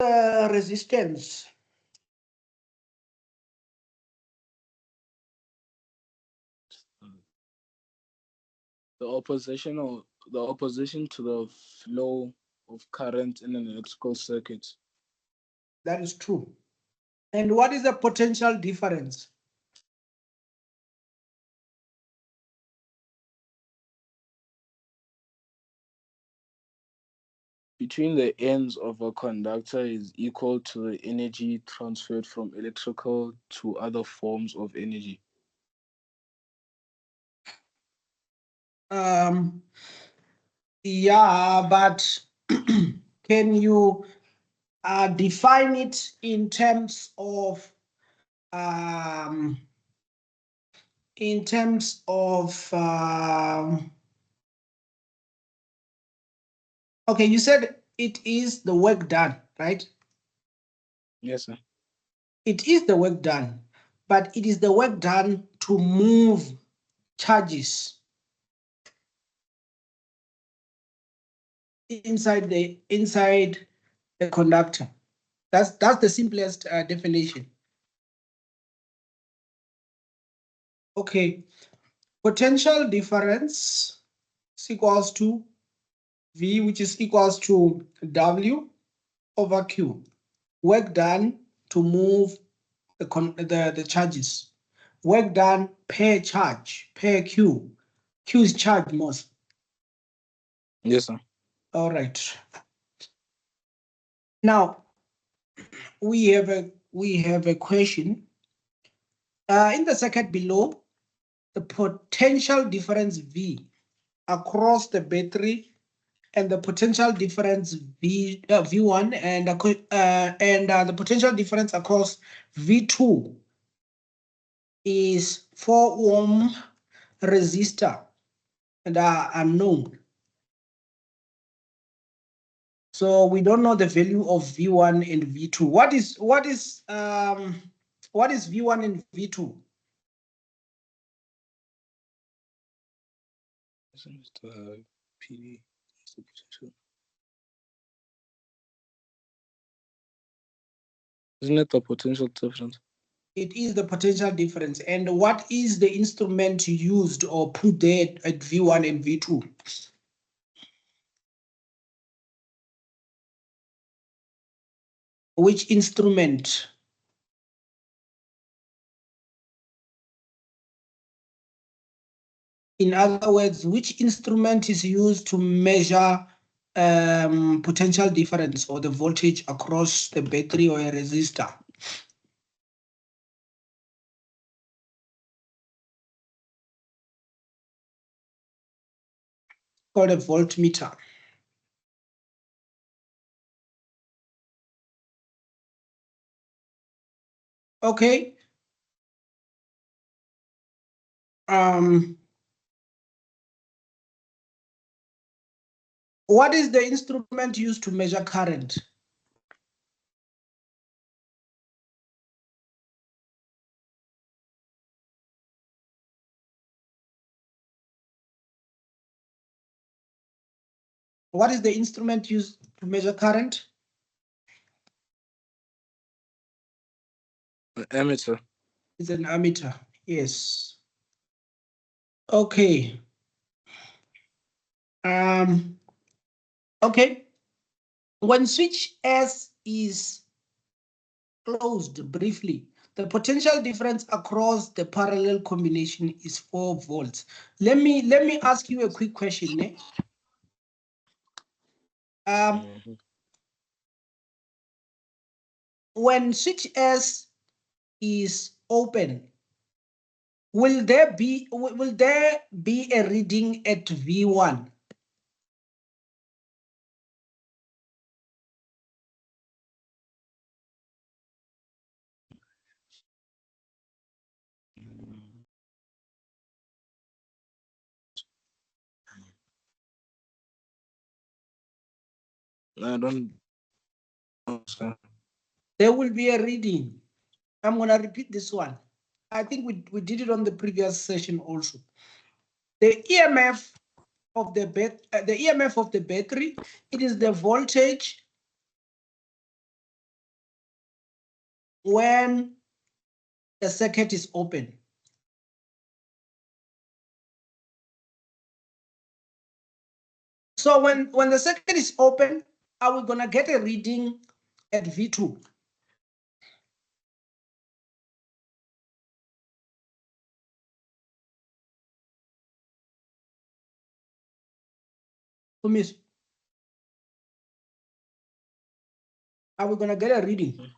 resistance. The opposition to the flow of current in an electrical circuit. That is true. And what is the potential difference? Between the ends of a conductor is equal to the energy transferred from electrical to other forms of energy. Yeah, but can you define it in terms of okay, you said it is the work done, right? Yes, sir. It is the work done, but it is the work done to move charges inside the conductor. That's the simplest definition. Okay, potential difference is equals to V, which is equals to W over Q. Work done to move the charges. Work done per charge, per Q. Q is charge most. Yes, sir. All right. Now we have a question. In the circuit below, the potential difference V across the battery and the potential difference V1 and the potential difference across V2 is 4 ohm resistor and are unknown. So we don't know the value of V1 and V2. What is V1 and V2? Isn't it the potential difference? It is the potential difference. And what is the instrument used or put there at V1 and V2? Which instrument? In other words, which instrument is used to measure potential difference or the voltage across the battery or a resistor? Called a voltmeter. Okay. What is the instrument used to measure current? What is the instrument used to measure current? An ammeter. It's an ammeter, yes. Okay. Okay. When switch S is closed briefly, the potential difference across the parallel combination is 4 volts. Let me ask you a quick question. When switch S is open, will there be a reading at V1? I don't know, sir. There will be a reading. I'm going to repeat this one. I think we did it on the previous session also. The EMF of the battery, it is the voltage when the circuit is open. So when the circuit is open, are we gonna get a reading at V2? Miss, are we gonna get a reading?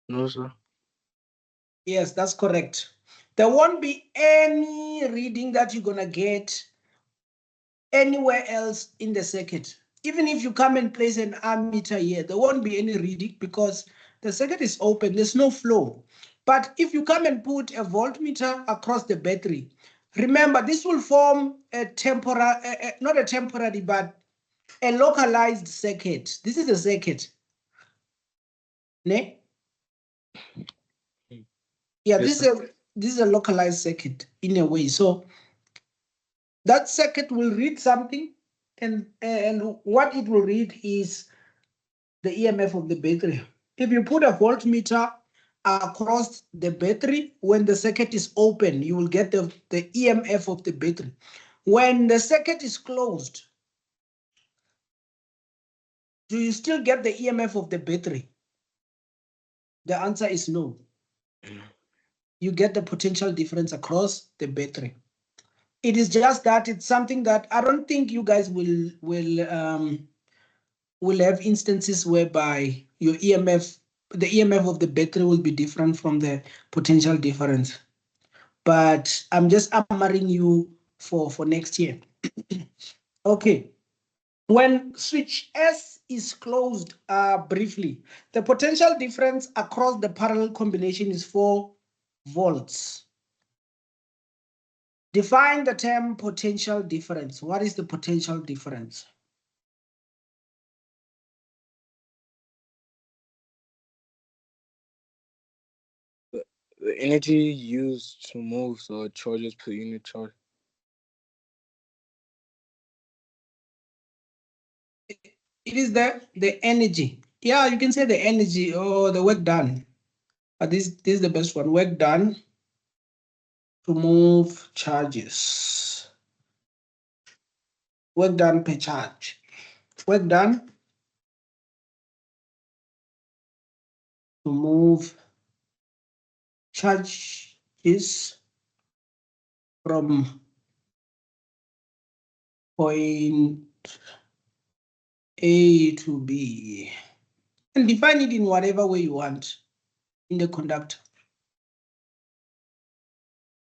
No, sir. Yes, that's correct. There won't be any reading that you're gonna get anywhere else in the circuit. Even if you come and place an ammeter here, there won't be any reading because the circuit is open, there's no flow. But if you come and put a voltmeter across the battery, remember this will form a temporary, not a temporary, but a localized circuit. This is a circuit. Ne? Yeah, Yes, this is a localized circuit in a way. So that circuit will read something, and what it will read is the EMF of the battery. If you put a voltmeter across the battery, when the circuit is open, you will get the EMF of the battery. When the circuit is closed, do you still get the EMF of the battery? The answer is no. You get the potential difference across the battery. It is just that it's something that I don't think you guys will have instances whereby your EMF, the EMF of the battery will be different from the potential difference. But I'm just hammering you for next year. Okay. When switch S is closed briefly, the potential difference across the parallel combination is 4 volts. Define the term potential difference. What is the potential difference? the energy used to move the charges per unit charge. It is the energy. Yeah, you can say the energy or the work done. But this is the best one. Work done to move charges. Work done per charge. Work done to move charges from point A to B. And define it in whatever way you want in the conductor.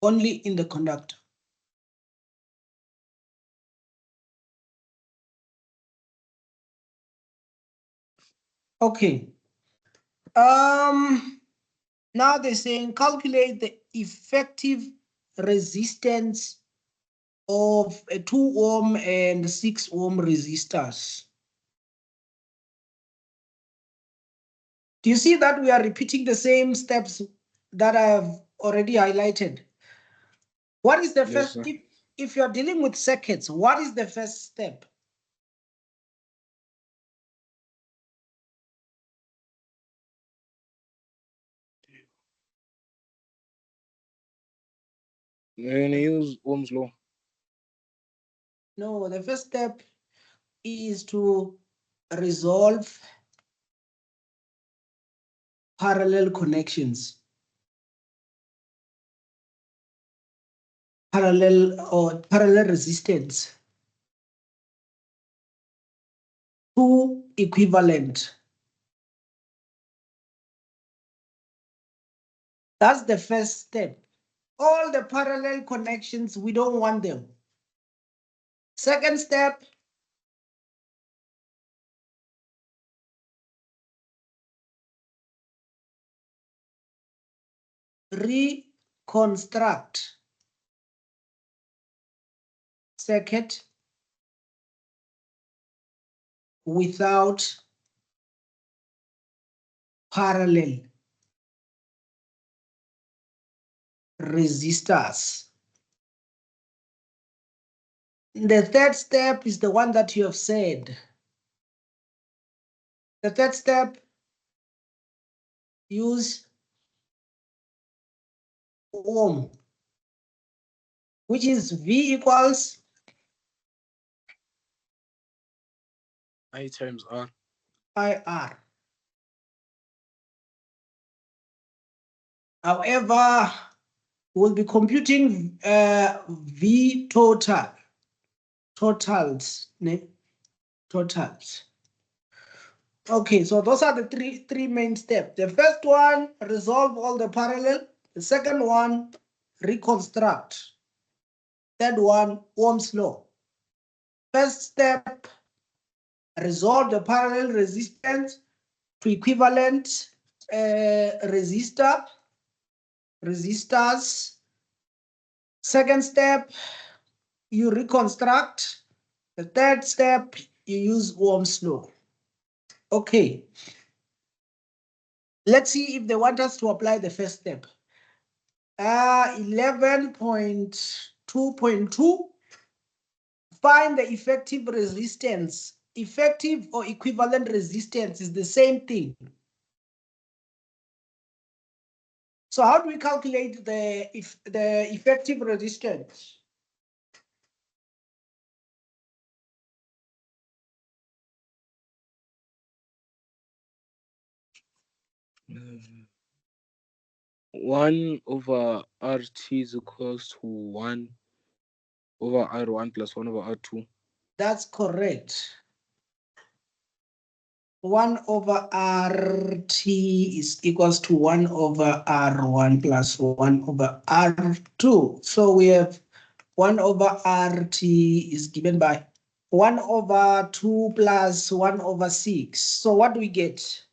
Only in the conductor. Okay. Now they're saying calculate the effective resistance of a 2 ohm and 6 ohm resistors. Do you see that we are repeating the same steps that I have already highlighted? What is the Yes, first, sir. if you're dealing with circuits, what is the first step? We're going to use Ohm's law. No, the first step is to resolve parallel connections. Parallel resistance. Two equivalent. That's the first step. All the parallel connections, we don't want them. Second step, reconstruct circuit without parallel resistors. The third step is the one that you have said. The third step, use ohm, which is V equals I times R. IR. However, we'll be computing V totals. Okay, so those are the three main steps. The first one, resolve all the parallel. The second one, reconstruct. Third one, Ohm's law. First step, resolve the parallel resistance to equivalent resistors. Second step, you reconstruct. The third step, you use Ohm's law. Okay. Let's see if they want us to apply the first step. 11.2.2. Find the effective resistance. Effective or equivalent resistance is the same thing. So how do we calculate the effective resistance? Mm. 1 over RT is equals to 1 over R1 plus 1 over R2. That's correct. 1 over RT is equals to 1 over R1 plus 1 over R2. So we have 1 over RT is given by 1 over 2 plus 1 over 6. So what do we get?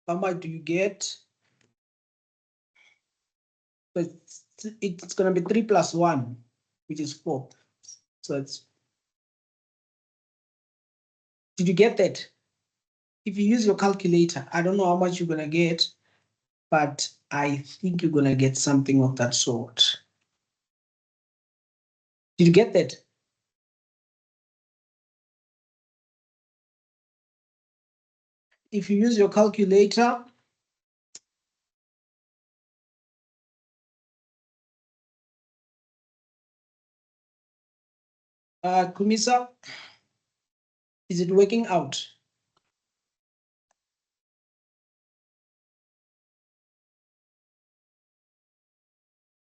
How much do you get? It's going to be 3 plus 1, which is 4. So it's, did you get that? If you use your calculator, I don't know how much you're going to get, but I think you're going to get something of that sort. Did you get that? If you use your calculator, Kumisa, is it working out?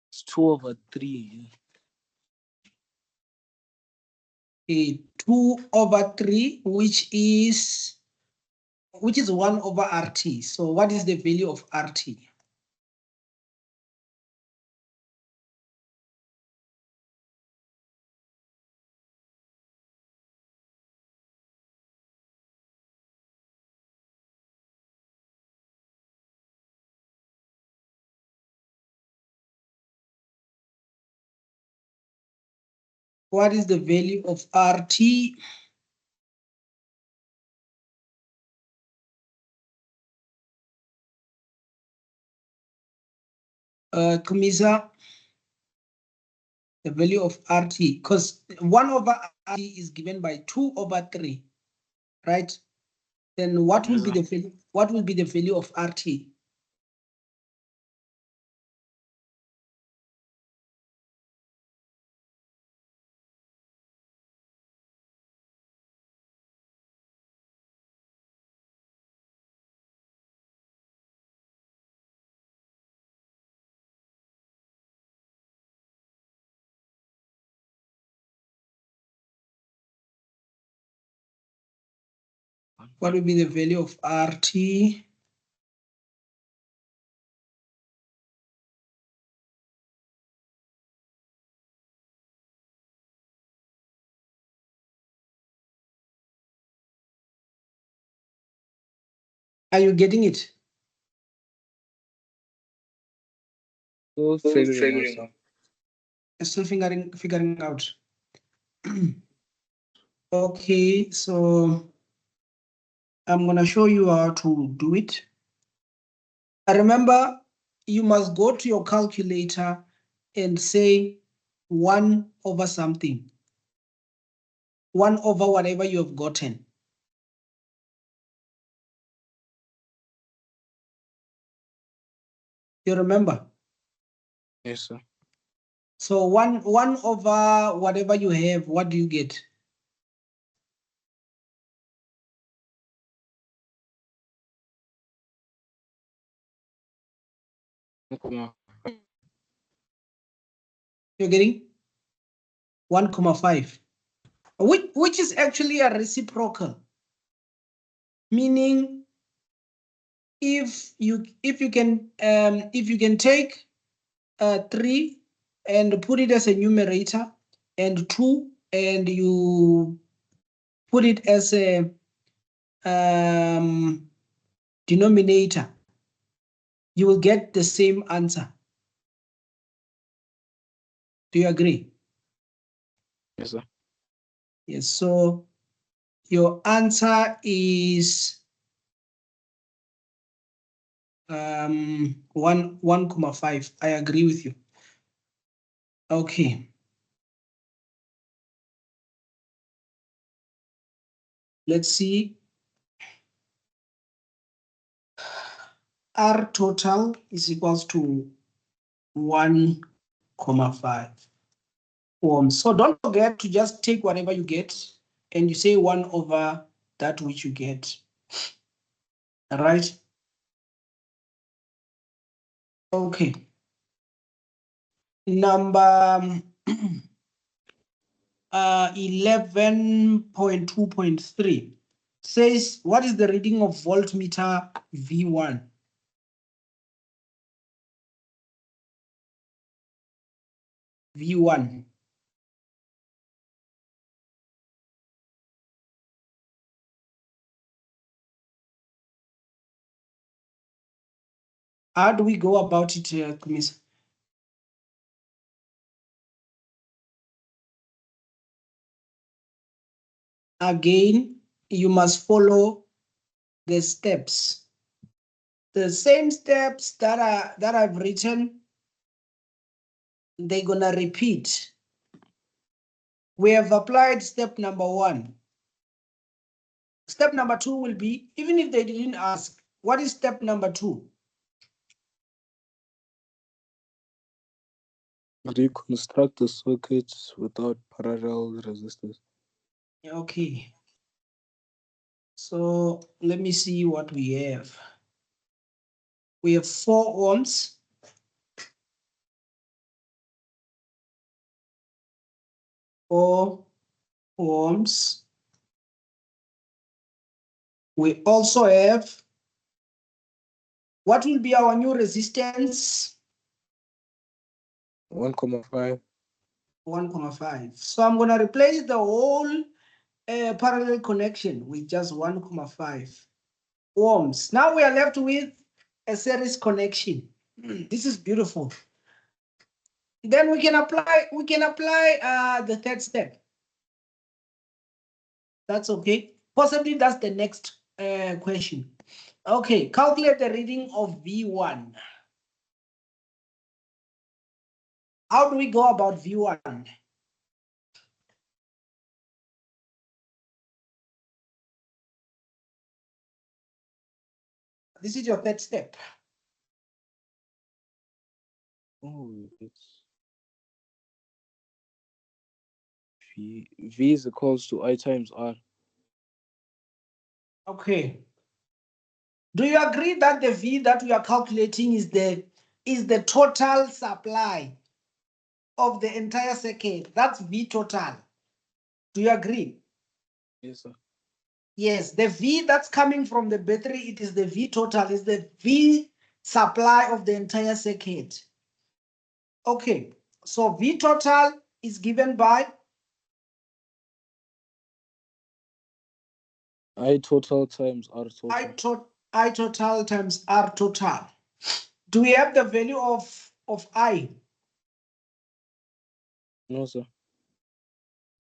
It's 2 over 3. 2 over 3, which is 1 over RT. So what is the value of RT? What is the value of RT? Kumisa, the value of RT, because 1 over RT is given by 2 over 3, right? Then what will be the value? What will be the value of RT? What will be the value of RT? Are you getting it? Still figuring out. Still figuring out. Okay, so I'm gonna show you how to do it. Remember, you must go to your calculator and say 1 over something. 1 over whatever you have gotten. You remember? Yes, sir. So 1 over whatever you have, what do you get? You're getting 1,5, which is actually a reciprocal, meaning if you can take 3 and put it as a numerator, and 2 and you put it as a denominator, you will get the same answer. Do you agree? Yes, sir. Yes. So your answer is 1,5. I agree with you. Okay. Let's see. R total is equals to 1,5 ohms. So don't forget to just take whatever you get and you say 1 over that which you get. All right. Okay. Number 11.2.3 says, what is the reading of voltmeter V1? V1. How do we go about it, Miss? Again, you must follow the steps. The same steps that I've written, they're gonna repeat. We have applied step number 1. Step number 2 will be, even if they didn't ask, what is step number 2? Reconstruct the circuits without parallel resistors. Okay. So let me see what we have. We have 4 ohms. 4 ohms. We also have, what will be our new resistance? 1,5. 1,5. So I'm going to replace the whole parallel connection with just 1,5 ohms. Now we are left with a series connection. This is beautiful. Then we can apply the third step. That's okay. Possibly that's the next question. Okay, calculate the reading of V1. How do we go about V1? This is your third step. Oh, it's V is equals to I times R. Okay. Do you agree that the V that we are calculating is the total supply of the entire circuit? That's V total. Do you agree? Yes, sir. Yes, the V that's coming from the battery, it is the V total, is the V supply of the entire circuit. Okay, so V total is given by I total times R total. I total times R total. Do we have the value of I? No, sir.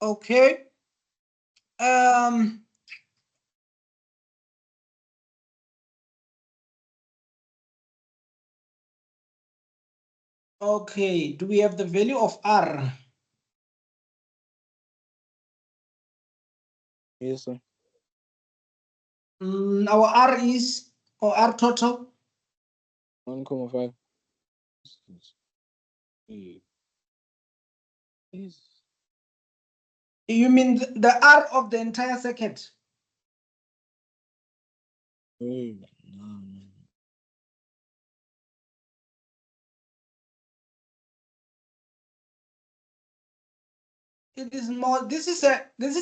Okay. Okay, do we have the value of R? Yes, sir. Our R is, or R total, 1,5. Yes. you mean the R of the entire circuit? No, no. It is more, this is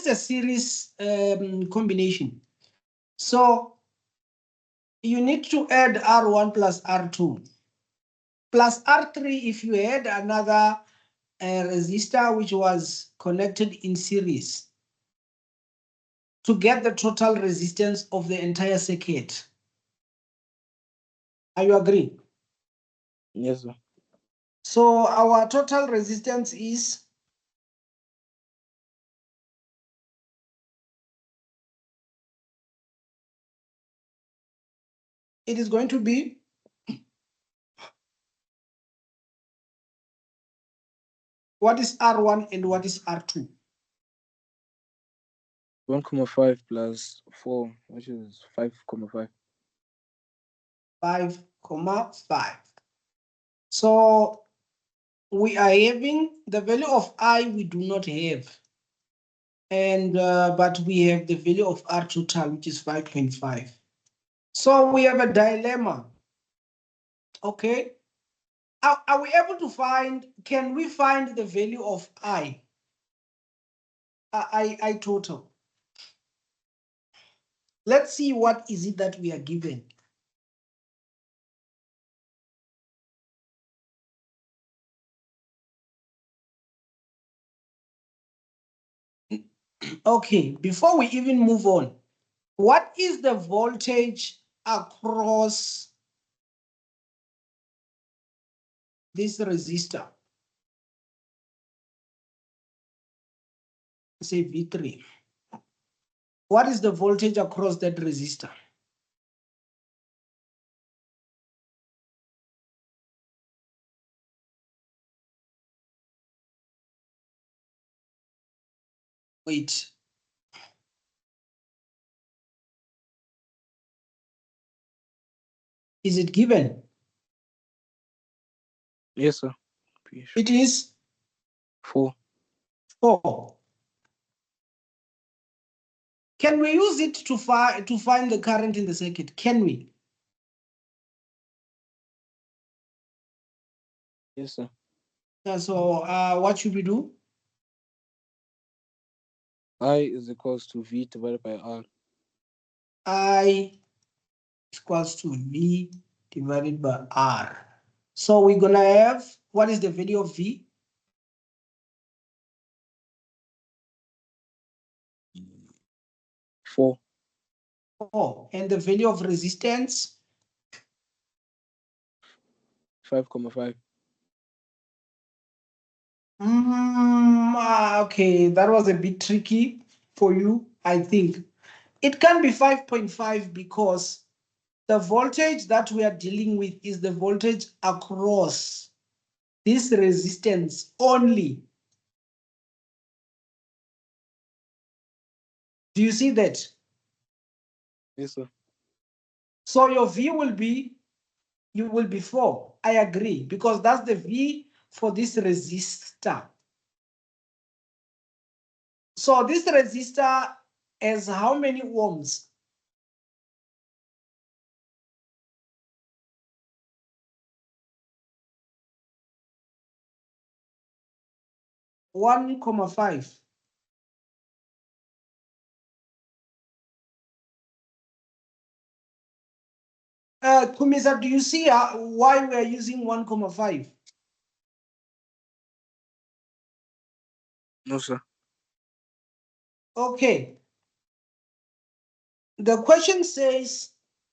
a series combination. So you need to add R1 plus R2 plus R3 if you had another resistor which was connected in series to get the total resistance of the entire circuit. Are you agree? Yes, sir. So our total resistance is it is going to be what is R1 and what is R2? 1,5 plus 4, which is 5,5. 5,5. So we are having the value of I we do not have, and but we have the value of R total, which is 5.5. So we have a dilemma. Okay, are we able to find? Can we find the value of I total? Let's see what is it that we are given. Okay, before we even move on, what is the voltage across this resistor? Say V3. What is the voltage across that resistor? Wait. Is it given? Yes, sir. It is 4. 4. Can we use it to find the current in the circuit? Can we? Yes, sir. So what should we do? I is equals to V divided by R. I equals to V divided by R. So we're gonna have, what is the value of V? 4. 4. And the value of resistance? 5,5. Okay, that was a bit tricky for you, I think. It can be 5.5 because the voltage that we are dealing with is the voltage across this resistance only. Do you see that? Yes, sir. So your V will be, you will be 4. I agree, because that's the V for this resistor. So this resistor has how many ohms? 1,5. Kumisa, do you see why we are using 1,5? No, sir. Okay. The question says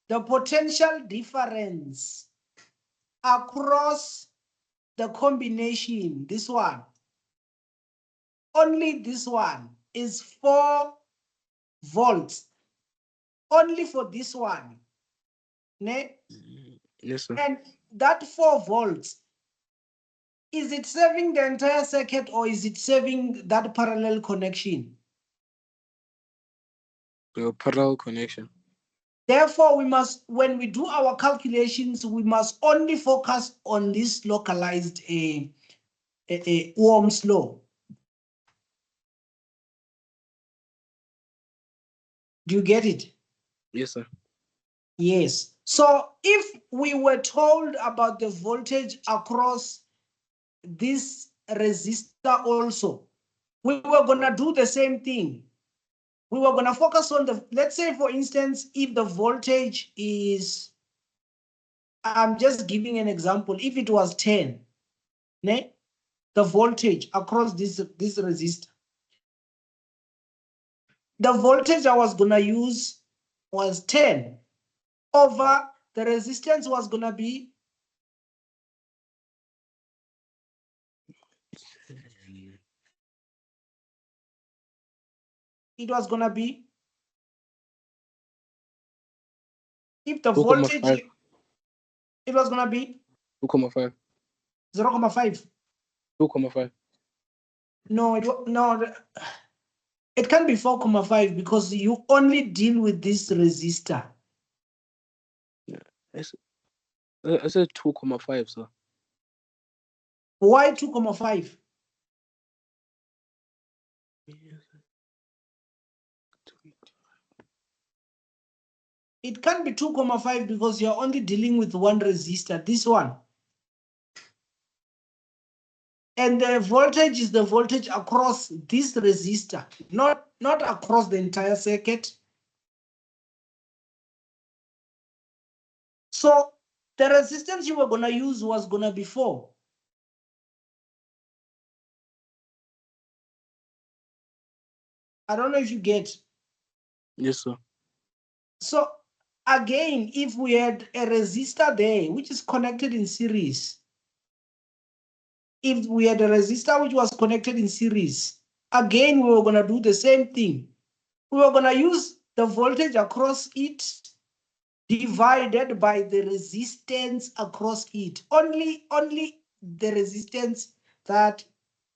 the potential difference across the combination, this one, only this one is 4 volts. Only for this one. Ne? Yes, sir. And that 4 volts, is it serving the entire circuit or is it serving that parallel connection? The parallel connection. Therefore, we must, when we do our calculations, we must only focus on this localized Ohm's law. Do you get it? Yes, sir. Yes. So if we were told about the voltage across this resistor also, we were going to do the same thing. We were going to focus on the, let's say, for instance, if the voltage is, I'm just giving an example, if it was 10, ne? The voltage across this resistor, the voltage I was going to use was 10 over the resistance was going to be, it was going to be, if the voltage, 2,5. it was going to be 2,5. 0.5. 2,5. No, it can't be 4.5 because you only deal with this resistor. Yeah. I said 2,5, sir. Why 2.5? It can't be 2.5 because you're only dealing with one resistor, this one. And the voltage is the voltage across this resistor, not across the entire circuit. So the resistance you were going to use was going to be 4. I don't know if you get. Yes, sir. So again, if we had a resistor there, which is connected in series, if we had a resistor which was connected in series, again, we were going to do the same thing. We were going to use the voltage across it divided by the resistance across it. Only the resistance that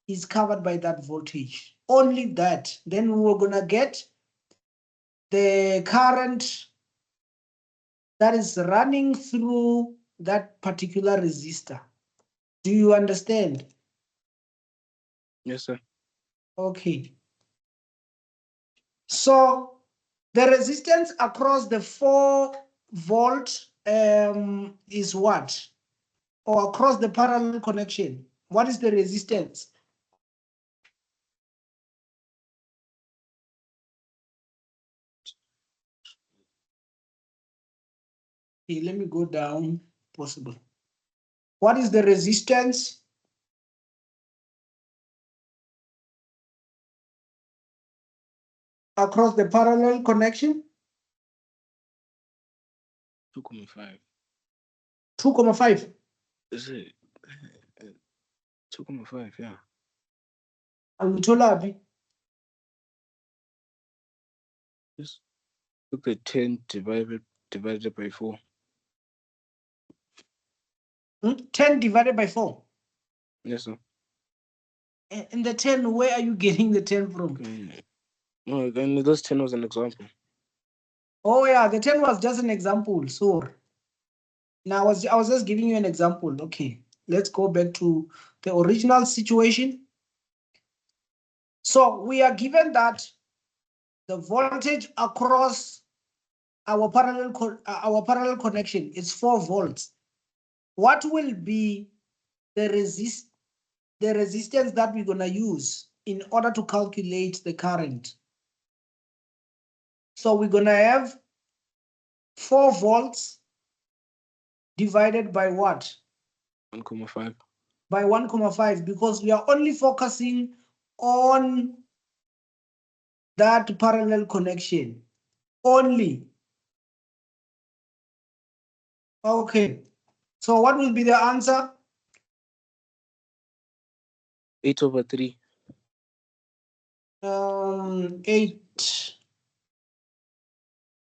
is covered by that voltage. Only that. Then we were going to get the current that is running through that particular resistor. Do you understand? Yes, sir. Okay. So the resistance across the 4-volt is what? Or across the parallel connection? What is the resistance? Okay, let me go down possible. What is the resistance? Across the parallel connection? 2,5. 2.5. Is it 2,5? Yeah. Angitolapi. Just look at 10 divided by 4. 10 divided by 4. Yes, sir. And the 10, where are you getting the 10 from? No, then this 10 was an example. Oh yeah, the 10 was just an example. So now I was just giving you an example. Okay, let's go back to the original situation. So we are given that the voltage across our parallel connection is 4 volts. What will be the resistance that we're gonna use in order to calculate the current? So we're gonna have 4 volts divided by what? 1,5. By 1.5, because we are only focusing on that parallel connection only. Okay, so what will be the answer? 8/3.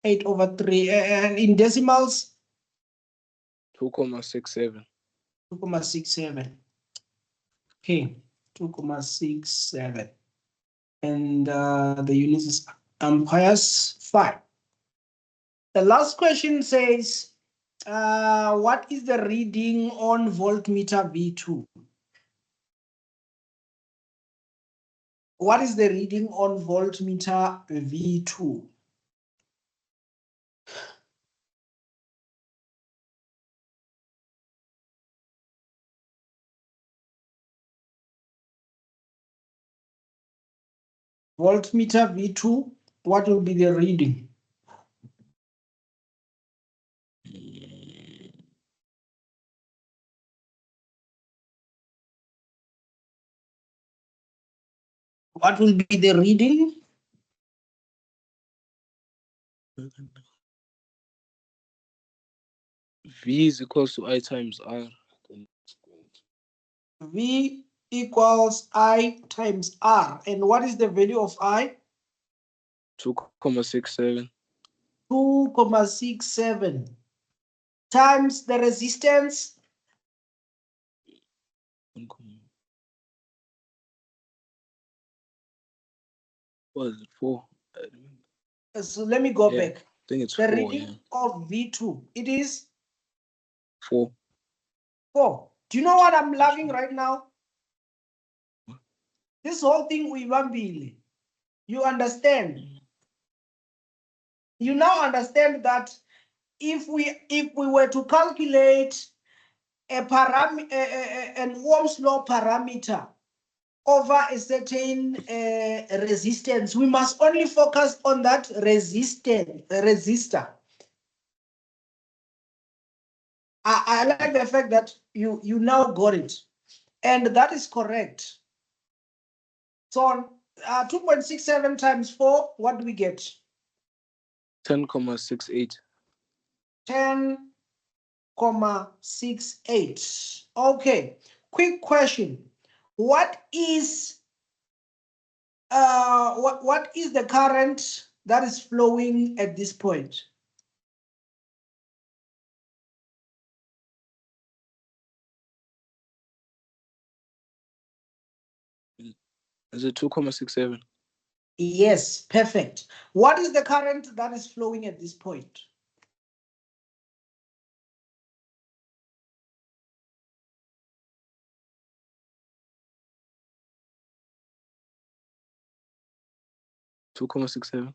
8/3, and in decimals 2,67. 2.67. Okay, 2.67, and the units is amperes. Fine. The last question says, what is the reading on voltmeter V2? What is the reading on voltmeter V2? Voltmeter V2, what will be the reading? What will be the reading? V is equals to I times R. V equals I times R. And what is the value of I? 2,67. 2,67 times the resistance. What is it, 4? So let me go Yeah, back. I think it's The 4, reading yeah. of V2, it is 4. 4. Do you know what I'm loving right now? This whole thing we Billy. You understand? You now understand that if we were to calculate a parameter, an Ohm's law parameter over a certain resistance, we must only focus on that resistor. I like the fact that you now got it, and that is correct. So 2.67 times 4, what do we get? 10,68. 10,68. Okay, quick question. What is the current that is flowing at this point? Is it 2,67? Yes, perfect. What is the current that is flowing at this point? $2,67.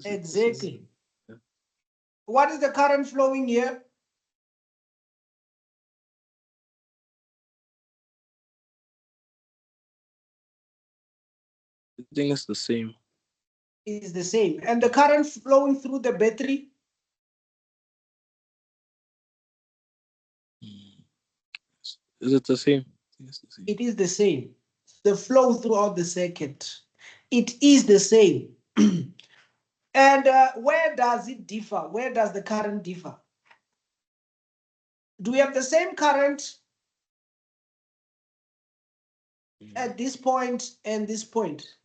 Exactly. Yeah. What is the current flowing here? I think it's the same. Is the same. And the current flowing through the battery? Is it the same? It's the same. It is the same. The flow throughout the circuit. It is the same. And where does it differ? Where does the current differ? Do we have the same current at this point and this point?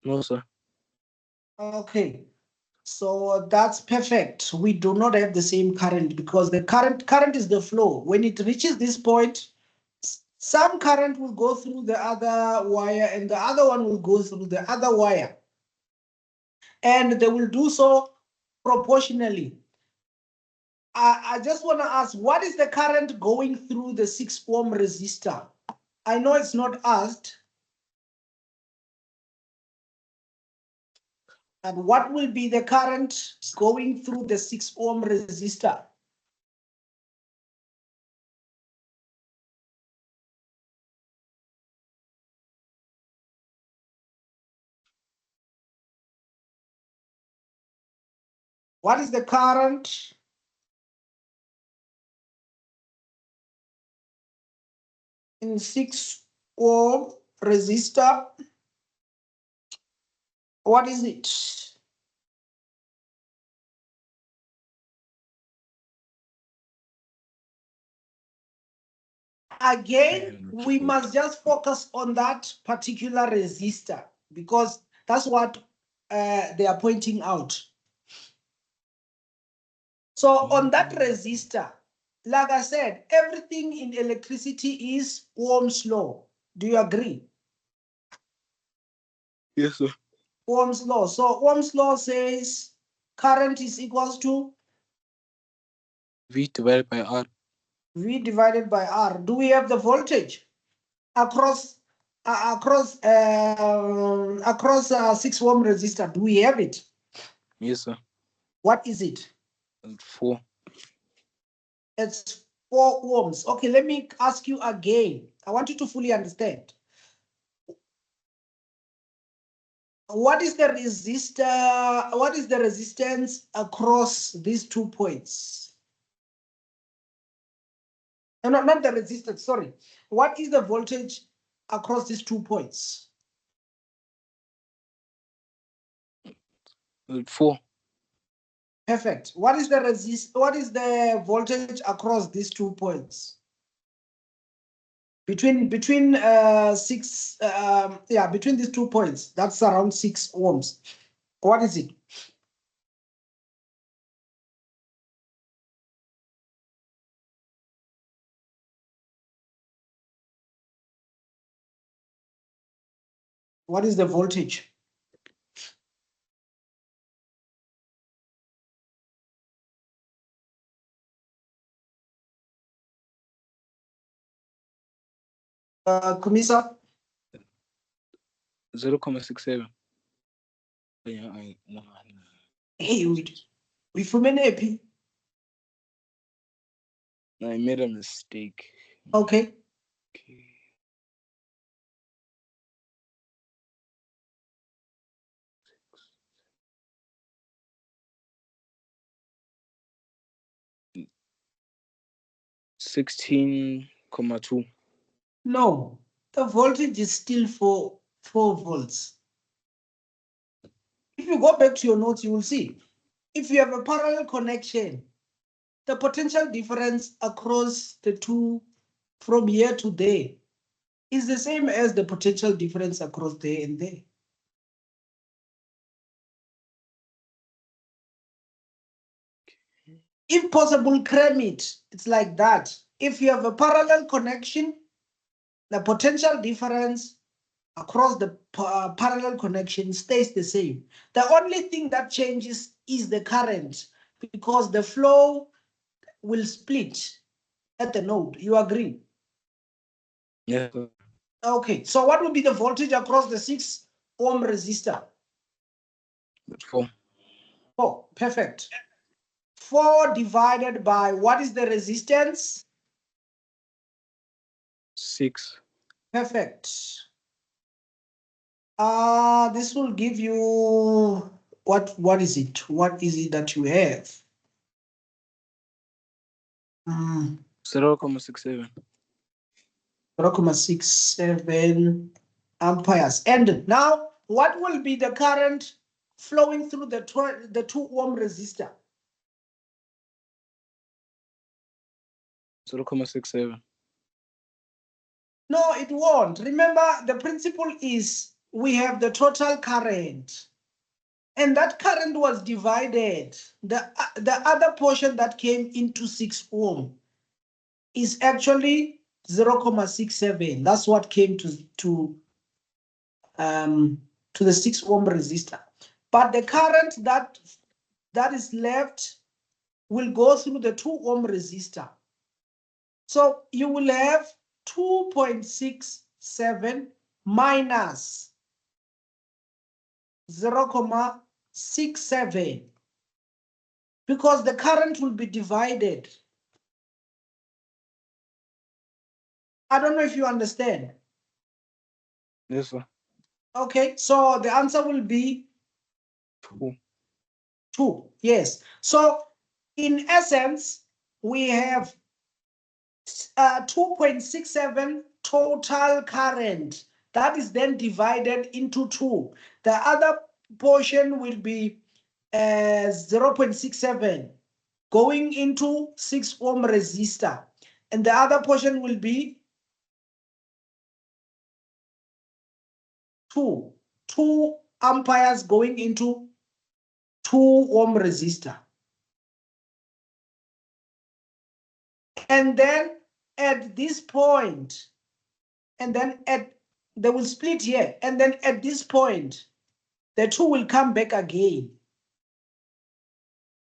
No, sir. Okay, so that's perfect. We do not have the same current because the current is the flow. When it reaches this point, some current will go through the other wire and the other one will go through the other wire. And they will do so proportionally. I just want to ask, what is the current going through the 6 ohm resistor? I know it's not asked. And what will be the current going through the 6 ohm resistor? What is the current in 6 ohm resistor? What is it? Again, we must just focus on that particular resistor because that's what they are pointing out. So on that resistor, like I said, everything in electricity is Ohm's law. Do you agree? Yes, sir. Ohm's law. So Ohm's law says current is equals to V divided by R. V divided by R. Do we have the voltage across 6 ohm resistor? Do we have it? Yes, sir. What is it? 4. It's 4 ohms. Okay, let me ask you again. I want you to fully understand. What is the resistor? What is the resistance across these 2 points? No, not the resistance, sorry. What is the voltage across these 2 points? 4. Perfect. What is the voltage across these 2 points? Between between these 2 points, that's around 6 ohms. What is it? What is the voltage? Kumisa? 0.67. Hey, we happy. I made a mistake. Okay. Okay. (16,2). No, the voltage is still 4 volts. If you go back to your notes, you will see if you have a parallel connection, the potential difference across the two from here to there is the same as the potential difference across there and there. If possible, cram it. It's like that. If you have a parallel connection, the potential difference across the parallel connection stays the same. The only thing that changes is the current, because the flow will split at the node. You agree? Yes. Okay, so what will be the voltage across the 6 ohm resistor? 4. 4, perfect. 4 divided by, what is the resistance? 6. Perfect. This will give you, what is it? What is it that you have? 0.67. 0.67 amperes. And now, what will be the current flowing through the 2 ohm resistor? 0.67. No, it won't. Remember, the principle is we have the total current, and that current was divided. The other portion that came into 6 ohm is actually 0.67. That's what came to the 6 ohm resistor. But the current that is left will go through the 2 ohm resistor. So you will have 2.67 minus 0.67, because the current will be divided. I don't know if you understand. Yes, sir. Okay, so the answer will be 2. 2. Yes. So in essence, we have 2.67 total current that is then divided into 2. The other portion will be 0.67 going into 6 ohm resistor, and the other portion will be 2 amperes going into 2 ohm resistor. And then at this point, and then they will split here, and then at this point, the 2 will come back again.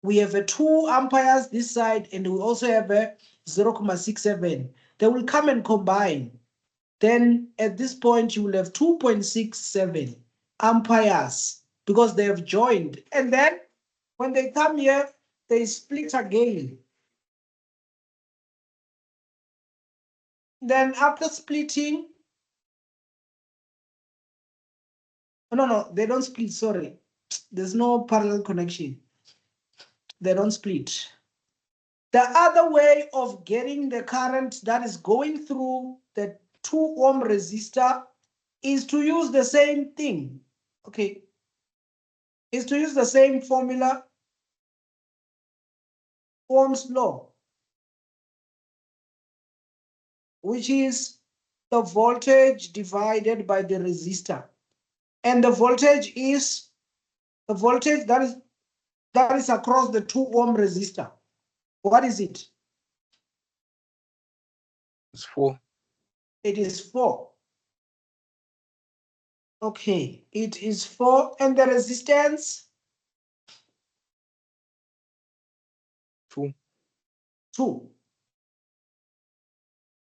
We have a 2 amperes this side, and we also have a 0.67. They will come and combine. Then at this point, you will have 2.67 amperes because they have joined. And then when they come here, they split again. Then after splitting, no, they don't split, sorry. There's no parallel connection. They don't split. The other way of getting the current that is going through the 2 ohm resistor is to use the same thing. Okay. Is to use the same formula, Ohm's law, which is the voltage divided by the resistor. And the voltage is the voltage that is across the 2 ohm resistor. What is it? It's 4. It is 4. Okay, it is 4. And the resistance? 2. 2.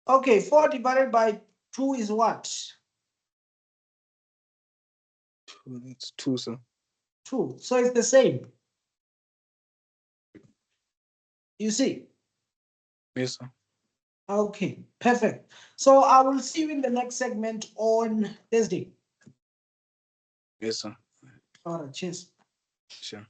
Okay, 4 divided by 2 is what? 2. That's 2, sir. 2. So it's the same. You see? Yes, sir. Okay, perfect. So I will see you in the next segment on Thursday. Yes, sir. All right, cheers. Sure.